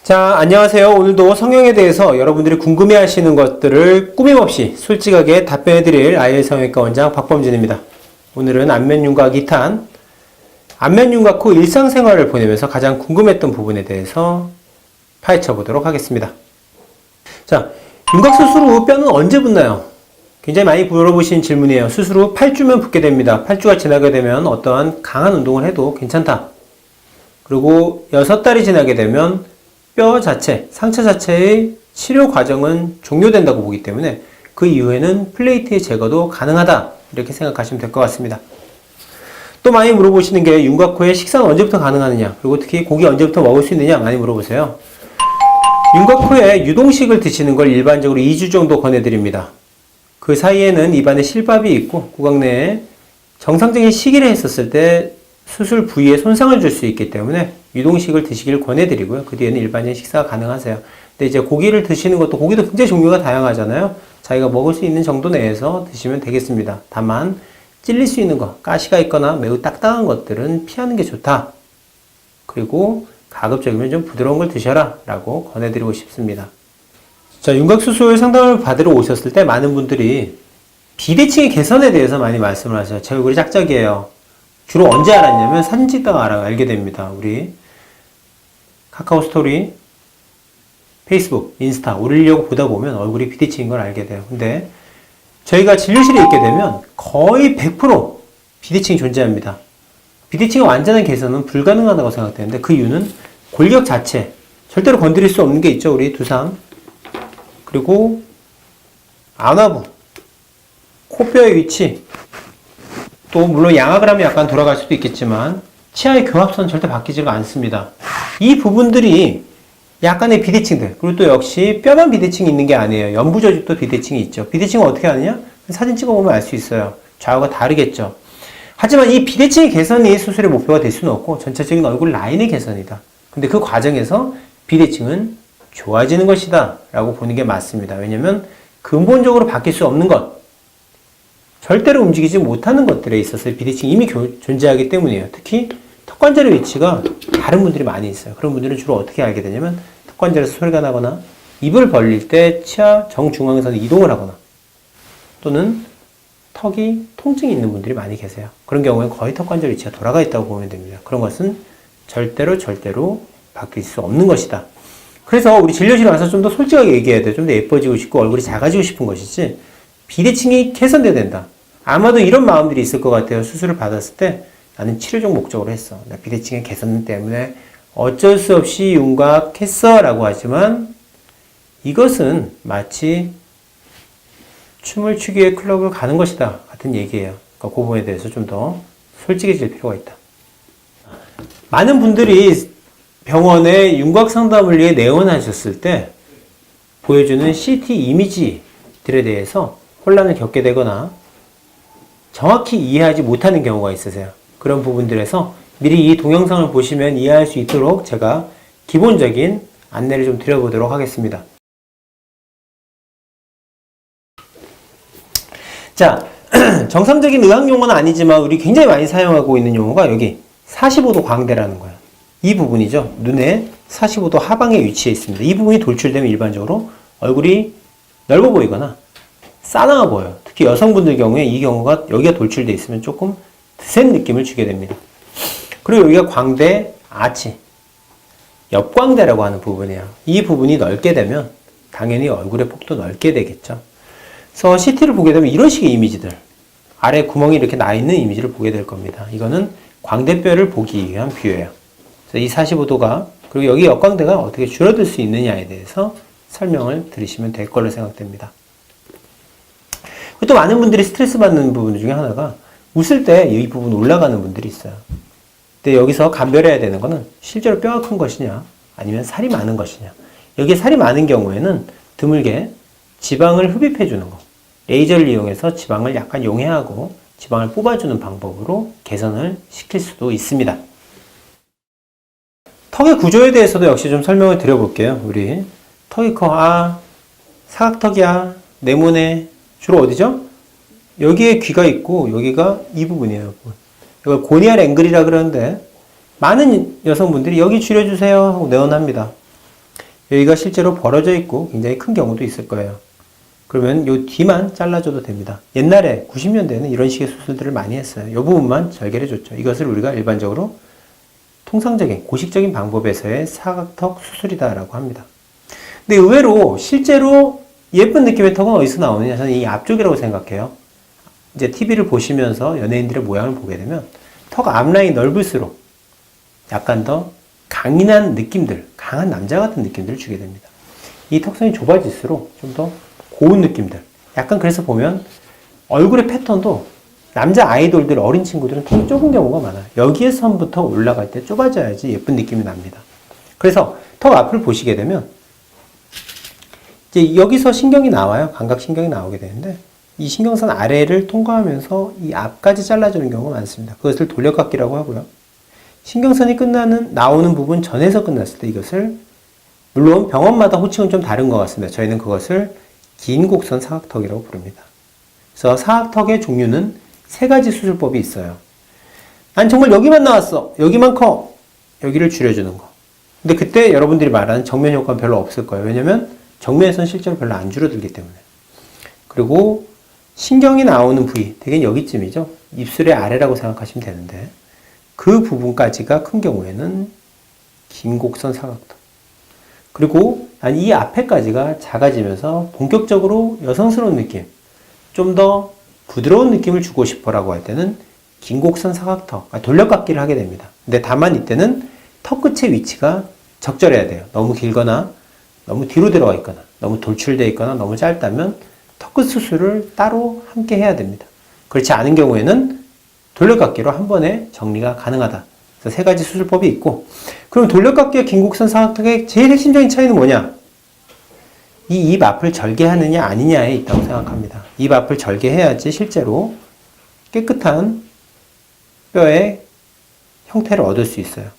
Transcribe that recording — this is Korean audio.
자, 안녕하세요. 오늘도 성형에 대해서 여러분들이 궁금해 하시는 것들을 꾸밈없이 솔직하게 답변해 드릴 IL 성형외과 원장 박범준입니다. 오늘은 안면윤곽 2탄, 안면윤곽 후 일상생활을 보내면서 가장 궁금했던 부분에 대해서 파헤쳐 보도록 하겠습니다. 자, 윤곽 수술 후 뼈는 언제 붓나요? 굉장히 많이 물어보신 질문이에요. 수술 후 8주면 붓게 됩니다. 8주가 지나게 되면 어떠한 강한 운동을 해도 괜찮다. 그리고 6달이 지나게 되면 뼈 자체, 상처 자체의 치료 과정은 종료된다고 보기 때문에 그 이후에는 플레이트의 제거도 가능하다. 이렇게 생각하시면 될 것 같습니다. 또 많이 물어보시는 게 윤곽 후에 식사는 언제부터 가능하느냐, 그리고 특히 고기 언제부터 먹을 수 있느냐 많이 물어보세요. 윤곽 후에 유동식을 드시는 걸 일반적으로 2주 정도 권해드립니다. 그 사이에는 입안에 실밥이 있고 구강 내에 정상적인 식이를 했었을 때 수술 부위에 손상을 줄 수 있기 때문에 유동식을 드시길 권해드리고요. 그 뒤에는 일반적인 식사가 가능하세요. 근데 이제 고기를 드시는 것도 고기도 굉장히 종류가 다양하잖아요. 자기가 먹을 수 있는 정도 내에서 드시면 되겠습니다. 다만 찔릴 수 있는 것, 가시가 있거나 매우 딱딱한 것들은 피하는 게 좋다. 그리고 가급적이면 좀 부드러운 걸 드셔라 라고 권해드리고 싶습니다. 자, 윤곽수술 상담을 받으러 오셨을 때 많은 분들이 비대칭의 개선에 대해서 많이 말씀을 하셔요. 제 얼굴이 짝짝이에요. 주로 언제 알았냐면 사진 찍다가 알게 됩니다. 우리 카카오 스토리, 페이스북, 인스타 올리려고 보다 보면 얼굴이 비대칭인 걸 알게 돼요. 근데 저희가 진료실에 있게 되면 거의 100% 비대칭이 존재합니다. 비대칭의 완전한 개선은 불가능하다고 생각되는데 그 이유는 골격 자체, 절대로 건드릴 수 없는 게 있죠. 우리 두상, 그리고 안화부, 코뼈의 위치, 또 물론 양악을 하면 약간 돌아갈 수도 있겠지만 치아의 교합선 절대 바뀌지가 않습니다. 이 부분들이 약간의 비대칭들, 그리고 또 역시 뼈만 비대칭이 있는 게 아니에요. 연부조직도 비대칭이 있죠. 비대칭은 어떻게 하느냐? 사진 찍어보면 알 수 있어요. 좌우가 다르겠죠. 하지만 이 비대칭의 개선이 수술의 목표가 될 수는 없고 전체적인 얼굴 라인의 개선이다. 근데 그 과정에서 비대칭은 좋아지는 것이다 라고 보는 게 맞습니다. 왜냐면 근본적으로 바뀔 수 없는 것, 절대로 움직이지 못하는 것들에 있어서 비대칭이 이미 존재하기 때문이에요. 특히 턱관절의 위치가 다른 분들이 많이 있어요. 그런 분들은 주로 어떻게 알게 되냐면 턱관절에서 소리가 나거나 입을 벌릴 때 치아 정중앙에서 이동을 하거나 또는 턱이 통증이 있는 분들이 많이 계세요. 그런 경우에 거의 턱관절 위치가 돌아가 있다고 보면 됩니다. 그런 것은 절대로 바뀔 수 없는 것이다. 그래서 우리 진료실에 와서 좀 더 솔직하게 얘기해야 돼요. 좀 더 예뻐지고 싶고 얼굴이 작아지고 싶은 것이지 비대칭이 개선돼야 된다. 아마도 이런 마음들이 있을 것 같아요. 수술을 받았을 때 나는 치료적 목적으로 했어. 나 비대칭의 개선 때문에 어쩔 수 없이 윤곽했어 라고 하지만 이것은 마치 춤을 추기 위해 클럽을 가는 것이다 같은 얘기예요. 그러니까 그 부분에 대해서 좀 더 솔직해질 필요가 있다. 많은 분들이 병원에 윤곽 상담을 위해 내원하셨을 때 보여주는 CT 이미지들에 대해서 혼란을 겪게 되거나 정확히 이해하지 못하는 경우가 있으세요. 그런 부분들에서 미리 이 동영상을 보시면 이해할 수 있도록 제가 기본적인 안내를 좀 드려보도록 하겠습니다. 자, 정상적인 의학 용어는 아니지만 우리 굉장히 많이 사용하고 있는 용어가 여기 45도 광대라는 거예요. 이 부분이죠. 눈의 45도 하방에 위치해 있습니다. 이 부분이 돌출되면 일반적으로 얼굴이 넓어 보이거나 싸나워 보여요. 특히 여성분들 경우에 이 경우가 여기가 돌출되어 있으면 조금 드센 느낌을 주게 됩니다. 그리고 여기가 광대 아치, 옆광대라고 하는 부분이에요. 이 부분이 넓게 되면 당연히 얼굴의 폭도 넓게 되겠죠. 그래서 CT를 보게 되면 이런 식의 이미지들, 아래 구멍이 이렇게 나 있는 이미지를 보게 될 겁니다. 이거는 광대뼈를 보기 위한 뷰예요. 그래서 이 45도가, 그리고 여기 옆광대가 어떻게 줄어들 수 있느냐에 대해서 설명을 들으시면 될 걸로 생각됩니다. 또 많은 분들이 스트레스 받는 부분 중에 하나가 웃을 때 이 부분 올라가는 분들이 있어요. 근데 여기서 감별해야 되는 거는 실제로 뼈가 큰 것이냐 아니면 살이 많은 것이냐. 여기에 살이 많은 경우에는 드물게 지방을 흡입해 주는 거, 레이저를 이용해서 지방을 약간 용해하고 지방을 뽑아주는 방법으로 개선을 시킬 수도 있습니다. 턱의 구조에 대해서도 역시 좀 설명을 드려볼게요. 우리 턱이 커, 사각턱이야, 네모네, 주로 어디죠? 여기에 귀가 있고 여기가 이 부분이에요. 이걸 고니알 앵글이라 그러는데 많은 여성분들이 여기 줄여주세요 하고 내원합니다. 여기가 실제로 벌어져 있고 굉장히 큰 경우도 있을 거예요. 그러면 요 뒤만 잘라줘도 됩니다. 옛날에 90년대에는 이런 식의 수술들을 많이 했어요. 이 부분만 절개를 해줬죠. 이것을 우리가 일반적으로 통상적인 고식적인 방법에서의 사각턱 수술이다라고 합니다. 근데 의외로 실제로 예쁜 느낌의 턱은 어디서 나오느냐? 저는 이 앞쪽이라고 생각해요. 이제 TV를 보시면서 연예인들의 모양을 보게 되면 턱 앞라인이 넓을수록 약간 더 강인한 느낌들, 강한 남자 같은 느낌들을 주게 됩니다. 이 턱선이 좁아질수록 좀 더 고운 느낌들. 약간 그래서 보면 얼굴의 패턴도 남자 아이돌들, 어린 친구들은 턱이 좁은 경우가 많아요. 여기에서부터 올라갈 때 좁아져야지 예쁜 느낌이 납니다. 그래서 턱 앞을 보시게 되면 이제 여기서 신경이 나와요. 감각신경이 나오게 되는데 이 신경선 아래를 통과하면서 이 앞까지 잘라주는 경우가 많습니다. 그것을 돌려깎기라고 하고요. 신경선이 나오는 부분 전에서 끝났을 때 이것을, 물론 병원마다 호칭은 좀 다른 것 같습니다. 저희는 그것을 긴 곡선 사각턱이라고 부릅니다. 그래서 사각턱의 종류는 3가지 수술법이 있어요. 난 정말 여기만 나왔어. 여기만 커. 여기를 줄여주는 거. 근데 그때 여러분들이 말하는 정면 효과는 별로 없을 거예요. 왜냐면 정면에서는 실제로 별로 안 줄어들기 때문에. 그리고 신경이 나오는 부위, 대개 여기쯤이죠. 입술의 아래라고 생각하시면 되는데 그 부분까지가 큰 경우에는 긴 곡선 사각턱. 그리고 난 이 앞에까지가 작아지면서 본격적으로 여성스러운 느낌, 좀 더 부드러운 느낌을 주고 싶어라고 할 때는 긴 곡선 사각턱, 돌려깎기를 하게 됩니다. 근데 다만 이때는 턱 끝의 위치가 적절해야 돼요. 너무 길거나 너무 뒤로 들어가 있거나 너무 돌출되어 있거나 너무 짧다면 턱끝 수술을 따로 함께 해야 됩니다. 그렇지 않은 경우에는 돌려깎기로 한 번에 정리가 가능하다. 그래서 3가지 수술법이 있고, 그럼 돌려깎기와 긴 곡선 사각턱의 제일 핵심적인 차이는 뭐냐? 이 입 앞을 절개하느냐 아니냐에 있다고 생각합니다. 입 앞을 절개해야지 실제로 깨끗한 뼈의 형태를 얻을 수 있어요.